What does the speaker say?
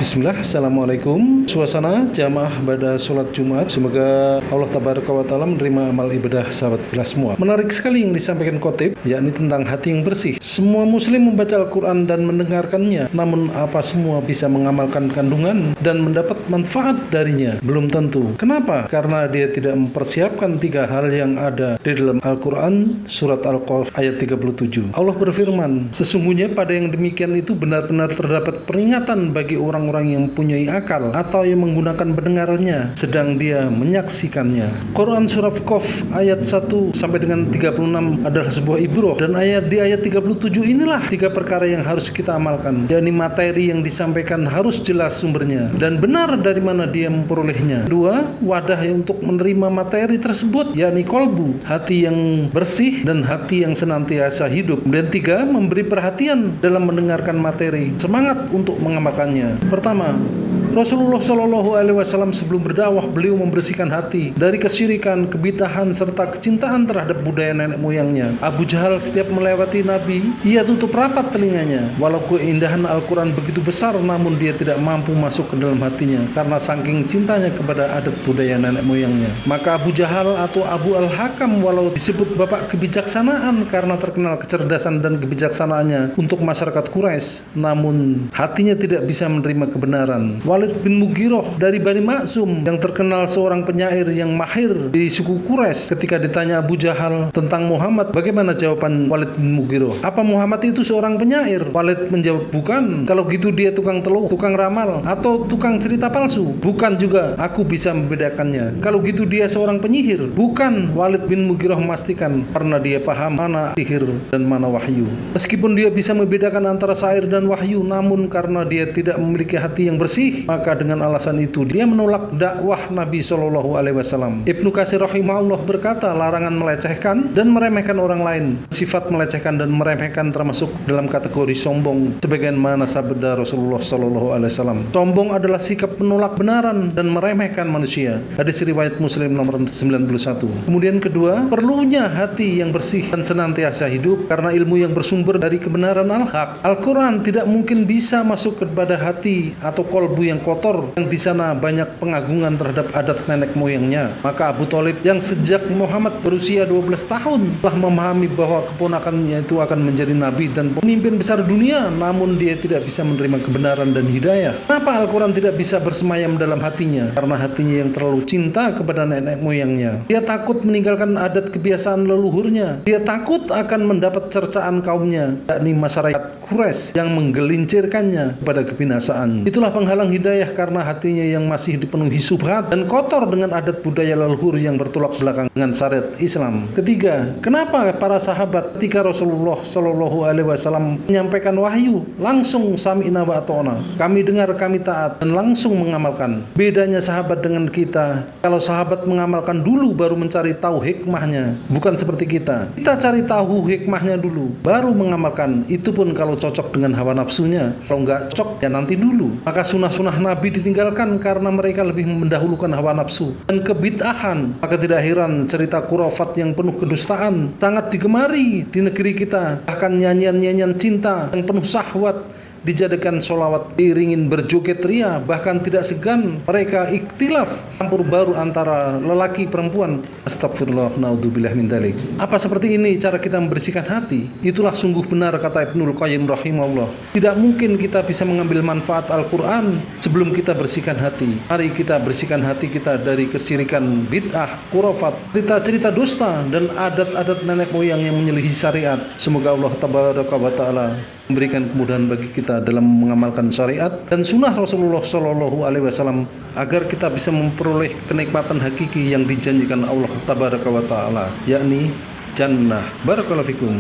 Bismillah, Assalamualaikum. Suasana jamaah pada sholat Jumat. Semoga Allah Tabaraka wa Ta'ala menerima amal ibadah sahabat kita semua. Menarik sekali yang disampaikan khotib, yakni tentang hati yang bersih. Semua muslim membaca Al-Quran dan mendengarkannya, namun apa semua bisa mengamalkan kandungan dan mendapat manfaat darinya? Belum tentu. Kenapa? Karena dia tidak mempersiapkan 3 hal yang ada di dalam Al-Quran, surat Al-Qaf ayat 37. Allah berfirman, sesungguhnya pada yang demikian itu benar-benar terdapat peringatan bagi orang-orang yang mempunyai akal atau yang menggunakan pendengarannya sedang dia menyaksikannya. Quran surah Qaf ayat 1 sampai dengan 36 adalah sebuah ibrah, dan di ayat 37 inilah 3 perkara yang harus kita amalkan, yakni materi yang disampaikan harus jelas sumbernya dan benar dari mana dia memperolehnya. 2, wadah untuk menerima materi tersebut, yakni kolbu, hati yang bersih dan hati yang senantiasa hidup. Dan 3, memberi perhatian dalam mendengarkan materi, semangat untuk mengamalkannya. Pertama, Rasulullah SAW sebelum berdakwah, beliau membersihkan hati dari kesyirikan, kebid'ahan, serta kecintaan terhadap budaya nenek moyangnya. Abu Jahal setiap melewati Nabi, ia tutup rapat telinganya. Walau keindahan Al-Quran begitu besar, namun dia tidak mampu masuk ke dalam hatinya karena saking cintanya kepada adat budaya nenek moyangnya. Maka Abu Jahal atau Abu Al-Hakam, walau disebut bapak kebijaksanaan karena terkenal kecerdasan dan kebijaksanaannya untuk masyarakat Quraisy, namun hatinya tidak bisa menerima kebenaran. Walid bin Mughirah dari Bani Maksum yang terkenal seorang penyair yang mahir di suku Quraisy, ketika ditanya Abu Jahal tentang Muhammad, bagaimana jawaban Walid bin Mughirah? Apa Muhammad itu seorang penyair? Walid menjawab, bukan. Kalau gitu dia tukang teluh, tukang ramal, atau tukang cerita palsu? Bukan juga, aku bisa membedakannya. Kalau gitu dia seorang penyihir? Bukan. Walid bin Mughirah memastikan, karena dia paham mana sihir dan mana wahyu. Meskipun dia bisa membedakan antara syair dan wahyu, namun karena dia tidak memiliki hati yang bersih, maka dengan alasan itu dia menolak dakwah Nabi SAW. Ibnu Katsir rahimahullah berkata, larangan melecehkan dan meremehkan orang lain. Sifat melecehkan dan meremehkan termasuk dalam kategori sombong, sebagaimana sabda Rasulullah SAW. Sombong adalah sikap menolak benaran dan meremehkan manusia. Hadis riwayat Muslim nomor 91. Kemudian kedua, perlunya hati yang bersih dan senantiasa hidup karena ilmu yang bersumber dari kebenaran al-haq. Al-Quran tidak mungkin bisa masuk kepada hati atau kolbu yang kotor, yang di sana banyak pengagungan terhadap adat nenek moyangnya. Maka Abu Thalib yang sejak Muhammad berusia 12 tahun telah memahami bahwa keponakannya itu akan menjadi nabi dan pemimpin besar dunia, namun dia tidak bisa menerima kebenaran dan hidayah. Kenapa Al-Quran tidak bisa bersemayam dalam hatinya? Karena hatinya yang terlalu cinta kepada nenek moyangnya. Dia takut meninggalkan adat kebiasaan leluhurnya. Dia takut akan mendapat cercaan kaumnya, yakni masyarakat Quraisy yang menggelincirkannya kepada kebinasaan. Itulah penghalang hidayah, karena hatinya yang masih dipenuhi syubhat dan kotor dengan adat budaya leluhur yang bertolak belakang dengan syariat Islam. Ketiga, kenapa para sahabat ketika Rasulullah SAW menyampaikan wahyu langsung sami'na wa ata'na, kami dengar, kami taat, dan langsung mengamalkan? Bedanya sahabat dengan kita, kalau sahabat mengamalkan dulu baru mencari tahu hikmahnya, bukan seperti kita. Kita cari tahu hikmahnya dulu baru mengamalkan, itu pun kalau cocok dengan hawa nafsunya. Kalau nggak cocok ya nanti dulu. Maka sunnah Nabi ditinggalkan karena mereka lebih mendahulukan hawa nafsu dan kebid'ahan. Maka tidak heran cerita khurafat yang penuh kedustaan sangat digemari di negeri kita. Bahkan nyanyian-nyanyian cinta yang penuh syahwat dijadikan sholawat, diiringin berjoget ria, bahkan tidak segan mereka ikhtilaf campur baru antara lelaki perempuan. Astagfirullah, naudzubillah min dzalik. Apa seperti ini cara kita membersihkan hati? Itulah sungguh benar kata Ibnul Qayyim rahimahullah. Tidak mungkin kita bisa mengambil manfaat Al-Quran sebelum kita bersihkan hati. Mari kita bersihkan hati kita dari kesyirikan, bid'ah, khurafat, cerita-cerita dusta dan adat-adat nenek moyang yang menyelisihi syariat. Semoga Allah Tabaraka wa Ta'ala memberikan kemudahan bagi kita dalam mengamalkan syariat dan sunnah Rasulullah SAW agar kita bisa memperoleh kenikmatan hakiki yang dijanjikan Allah Tabaraka wa Ta'ala, yakni jannah. Barakallahu fikum.